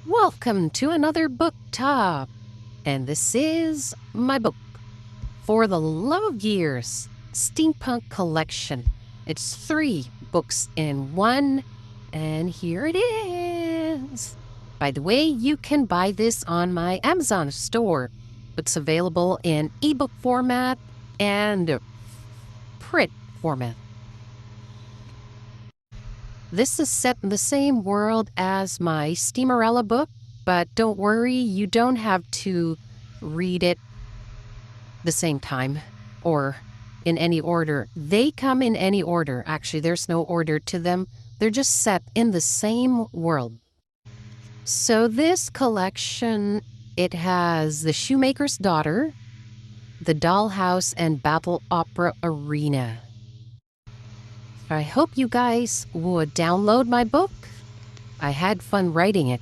Welcome to another book top, and this is my book, For the Love of Years, Steampunk Collection. It's 3 books in one, and here it is. By the way, you can buy this on my Amazon store. It's available in ebook format and print format. This is set in the same world as my Steamerella book, but don't worry, you don't have to read it the same time or in any order. They come in any order. Actually, there's no order to them. They're just set in the same world. So this collection, it has The Shoemaker's Daughter, The Dollhouse, and Battle Opera Arena. I hope you guys would download my book. I had fun writing it.